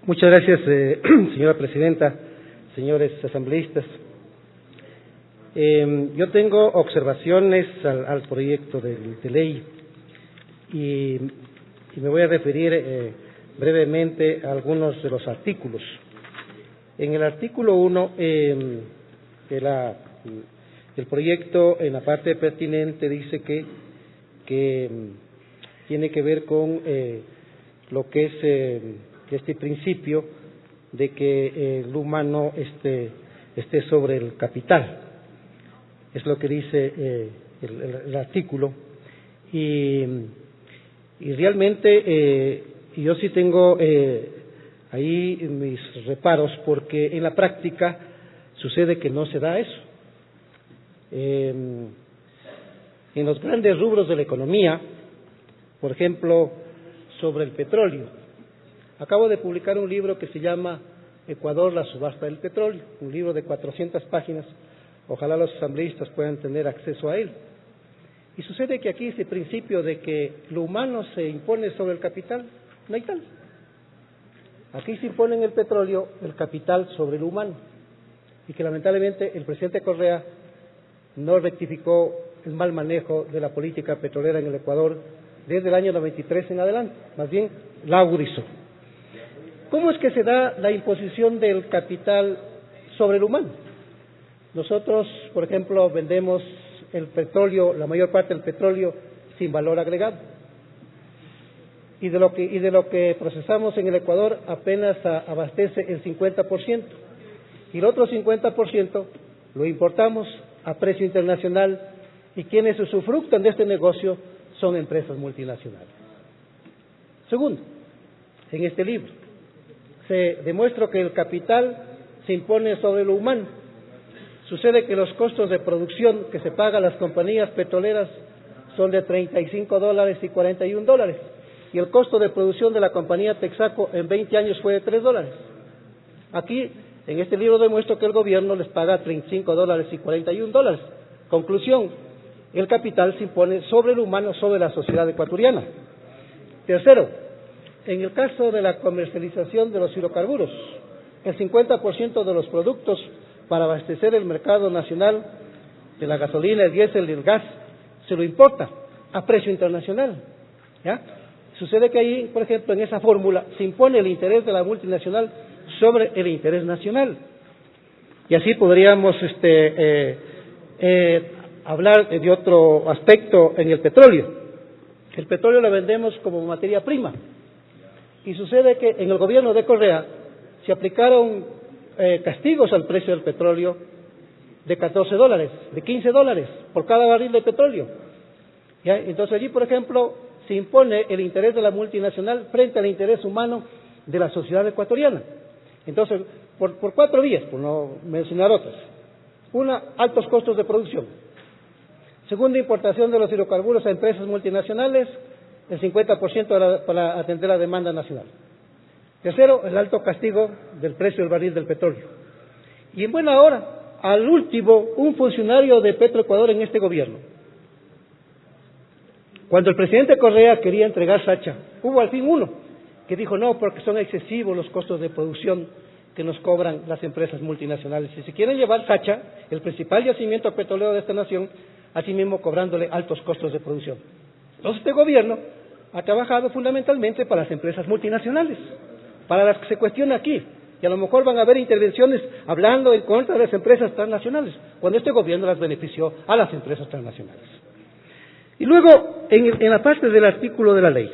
Muchas gracias, señora presidenta, señores asambleístas. Yo tengo observaciones al proyecto de ley y me voy a referir brevemente a algunos de los artículos. En el artículo 1, el proyecto, en la parte pertinente, dice que tiene que ver con lo que es este principio de que el humano esté sobre el capital. Es lo que dice el artículo. Y realmente yo sí tengo ahí mis reparos, porque en la práctica sucede que no se da eso. En los grandes rubros de la economía, por ejemplo, sobre el petróleo. Acabo de publicar un libro que se llama Ecuador, la subasta del petróleo, un libro de 400 páginas. Ojalá los asambleístas puedan tener acceso a él. Y sucede que aquí ese principio de que lo humano se impone sobre el capital, no hay tal. Aquí se impone en el petróleo el capital sobre lo humano. Y que lamentablemente el presidente Correa no rectificó el mal manejo de la política petrolera en el Ecuador desde el año 93 en adelante, más bien la agudizó. ¿Cómo es que se da la imposición del capital sobre el humano? Nosotros, por ejemplo, vendemos el petróleo, la mayor parte del petróleo, sin valor agregado. Y de lo que procesamos en el Ecuador apenas abastece el 50%. Y el otro 50% lo importamos a precio internacional, y quienes usufructan de este negocio son empresas multinacionales. Segundo, en este libro se demuestra que el capital se impone sobre lo humano. Sucede que los costos de producción que se pagan a las compañías petroleras son de $35 y $41, y el costo de producción de la compañía Texaco en 20 años fue de $3. Aquí, en este libro demuestro que el gobierno les paga $35 y $41. Conclusión, el capital se impone sobre el humano, sobre la sociedad ecuatoriana. Tercero, en el caso de la comercialización de los hidrocarburos, el 50% de los productos para abastecer el mercado nacional de la gasolina, el diésel y el gas se lo importa a precio internacional. ¿Ya? Sucede que ahí, por ejemplo, en esa fórmula se impone el interés de la multinacional sobre el interés nacional. Y así podríamos hablar de otro aspecto en el petróleo. El petróleo lo vendemos como materia prima. Y sucede que en el gobierno de Correa se aplicaron castigos al precio del petróleo de $14, de $15 por cada barril de petróleo. ¿Ya? Entonces allí, por ejemplo, se impone el interés de la multinacional frente al interés humano de la sociedad ecuatoriana. Entonces, por 4 vías, por no mencionar otras. Una, altos costos de producción. Segunda, importación de los hidrocarburos a empresas multinacionales, el 50% para atender la demanda nacional. Tercero, el alto castigo del precio del barril del petróleo. Y en buena hora, al último, un funcionario de Petroecuador en este gobierno. Cuando el presidente Correa quería entregar Sacha, hubo al fin uno que dijo no, porque son excesivos los costos de producción que nos cobran las empresas multinacionales. Si se quieren llevar Sacha, el principal yacimiento petrolero de esta nación, asimismo cobrándole altos costos de producción. Entonces este gobierno ha trabajado fundamentalmente para las empresas multinacionales, para las que se cuestiona aquí, y a lo mejor van a haber intervenciones hablando en contra de las empresas transnacionales, cuando este gobierno las benefició a las empresas transnacionales. Y luego, en la parte del artículo de la ley,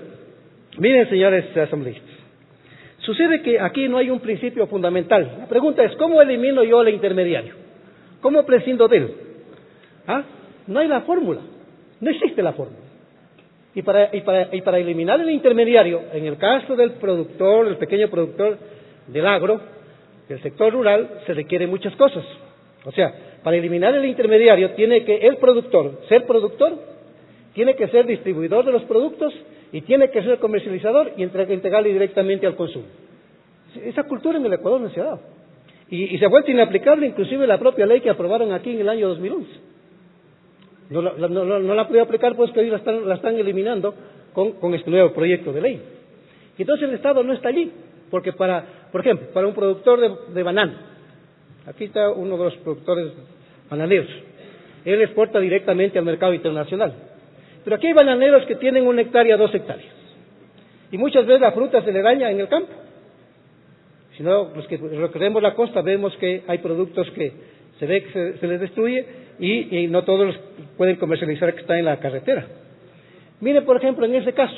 miren, señores asambleístas, sucede que aquí no hay un principio fundamental. La pregunta es, ¿cómo elimino yo al intermediario? ¿Cómo prescindo de él? No hay la fórmula, no existe la fórmula. Y para eliminar el intermediario, en el caso del productor, del pequeño productor del agro, del sector rural, se requieren muchas cosas. O sea, para eliminar el intermediario, tiene que el productor ser productor, tiene que ser distribuidor de los productos y tiene que ser comercializador y entregarle directamente al consumo. Esa cultura en el Ecuador no se ha dado. Y se ha vuelto inaplicable inclusive la propia ley que aprobaron aquí en el año 2011. No la han podido aplicar, pues que hoy la están eliminando con este nuevo proyecto de ley. Y entonces el Estado no está allí, porque para Por ejemplo, para un productor de banano, aquí está uno de los productores bananeros, él exporta directamente al mercado internacional. Pero aquí hay bananeros que tienen 1 hectárea, 2 hectáreas, y muchas veces la fruta se le daña en el campo. Si no, los que recorremos la costa vemos que hay productos que se ve que se les destruye y no todos los pueden comercializar que están en la carretera. Mire, por ejemplo, en ese caso,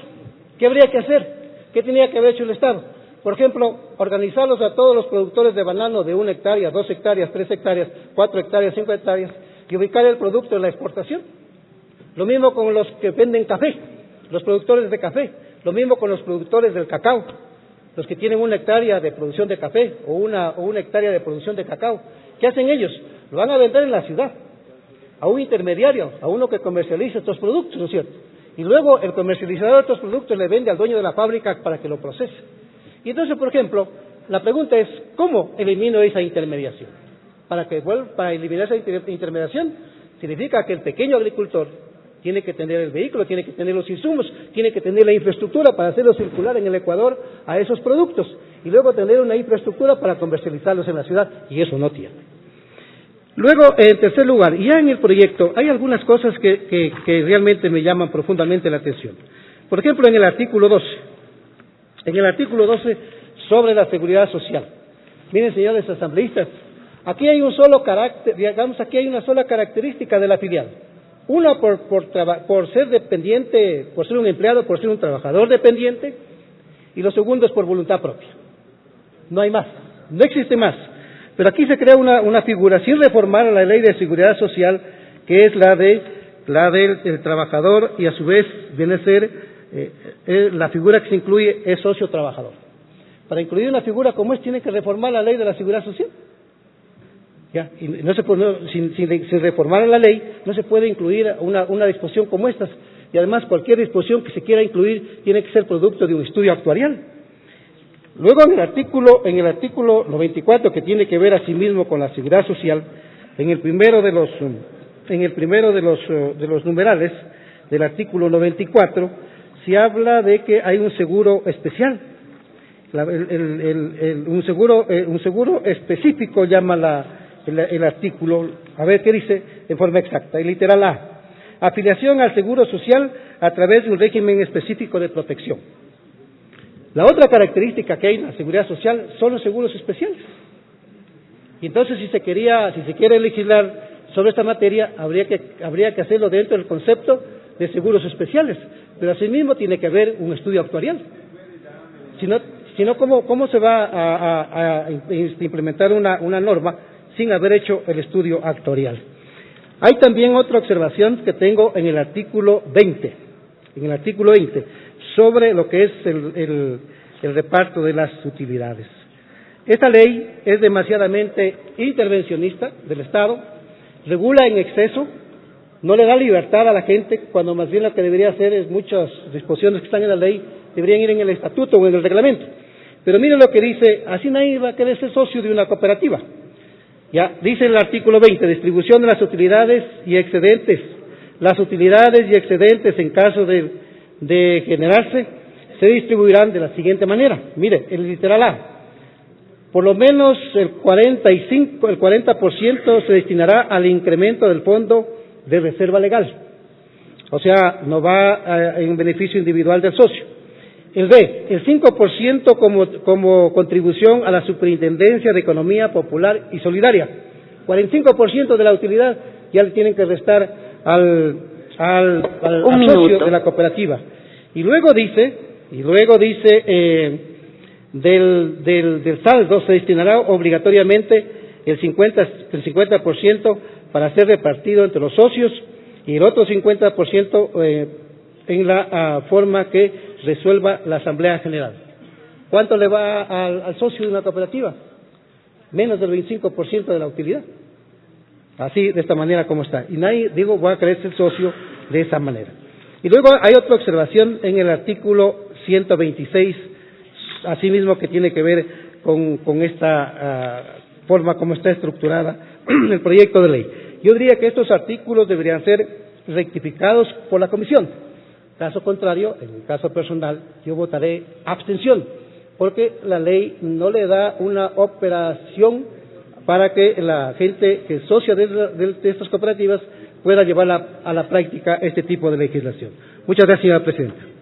¿qué habría que hacer? ¿Qué tenía que haber hecho el Estado? Por ejemplo, organizarlos a todos los productores de banano de 1 hectárea, 2 hectáreas, 3 hectáreas, 4 hectáreas, 5 hectáreas y ubicar el producto en la exportación. Lo mismo con los que venden café, los productores de café. Lo mismo con los productores del cacao, los que tienen 1 hectárea de producción de café o una hectárea de producción de cacao. ¿Qué hacen ellos? Lo van a vender en la ciudad, a un intermediario, a uno que comercializa estos productos, ¿no es cierto? Y luego el comercializador de estos productos le vende al dueño de la fábrica para que lo procese. Y entonces, por ejemplo, la pregunta es, ¿cómo elimino esa intermediación? Para eliminar esa intermediación, significa que el pequeño agricultor tiene que tener el vehículo, tiene que tener los insumos, tiene que tener la infraestructura para hacerlo circular en el Ecuador a esos productos, y luego tener una infraestructura para comercializarlos en la ciudad, y eso no tiene. Luego, en tercer lugar, ya en el proyecto hay algunas cosas que realmente me llaman profundamente la atención. Por ejemplo, en el artículo 12, sobre la seguridad social. Miren, señores asambleístas, aquí hay un solo carácter, digamos, aquí hay una sola característica del afiliado. Una por ser dependiente, por ser un empleado, por ser un trabajador dependiente, y lo segundo es por voluntad propia. No hay más, no existe más. Pero aquí se crea una figura sin reformar la ley de seguridad social, que es la del trabajador, y a su vez viene a ser la figura que se incluye es socio trabajador. Para incluir una figura como esta tiene que reformar la ley de la seguridad social. ¿Ya? Y no se puede, sin reformar la ley no se puede incluir una disposición como estas, y además cualquier disposición que se quiera incluir tiene que ser producto de un estudio actuarial. Luego en el artículo 94, que tiene que ver asimismo con la seguridad social, en el primero de los numerales del artículo 94 se habla de que hay un seguro especial, un seguro específico llama el artículo. A ver qué dice en forma exacta. El literal A: afiliación al seguro social a través de un régimen específico de protección. La otra característica que hay en la seguridad social son los seguros especiales. Y entonces, si se quiere legislar sobre esta materia, habría que hacerlo dentro del concepto de seguros especiales, pero asimismo tiene que haber un estudio actuarial. Si no, ¿cómo se va a implementar una norma sin haber hecho el estudio actuarial? Hay también otra observación que tengo en el artículo 20, sobre lo que es el reparto de las utilidades. Esta ley es demasiadamente intervencionista del Estado, regula en exceso, no le da libertad a la gente, cuando más bien lo que debería hacer es muchas disposiciones que están en la ley deberían ir en el estatuto o en el reglamento. Pero miren lo que dice: así nadie va a querer ser socio de una cooperativa. Ya dice el artículo 20, distribución de las utilidades y excedentes. Las utilidades y excedentes, en caso de generarse, se distribuirán de la siguiente manera. Mire, el literal A: por lo menos el 40% se destinará al incremento del fondo de reserva legal. O sea, no va en beneficio individual del socio. El B: el 5% como contribución a la Superintendencia de Economía Popular y Solidaria. 45% de la utilidad ya le tienen que restar al socio de la cooperativa. Y luego dice del saldo se destinará obligatoriamente el 50% para ser repartido entre los socios, y el otro 50% en la forma que resuelva la Asamblea General. ¿Cuánto le va al socio de una cooperativa? Menos del 25% de la utilidad. Así, de esta manera como está. Y nadie, va a querer ser socio de esa manera. Y luego hay otra observación en el artículo 126, asimismo, que tiene que ver con esta forma como está estructurada el proyecto de ley. Yo diría que estos artículos deberían ser rectificados por la Comisión. Caso contrario, en mi caso personal, yo votaré abstención, porque la ley no le da una operación para que la gente que es socia de estas cooperativas pueda llevar a la práctica este tipo de legislación. Muchas gracias, señora presidenta.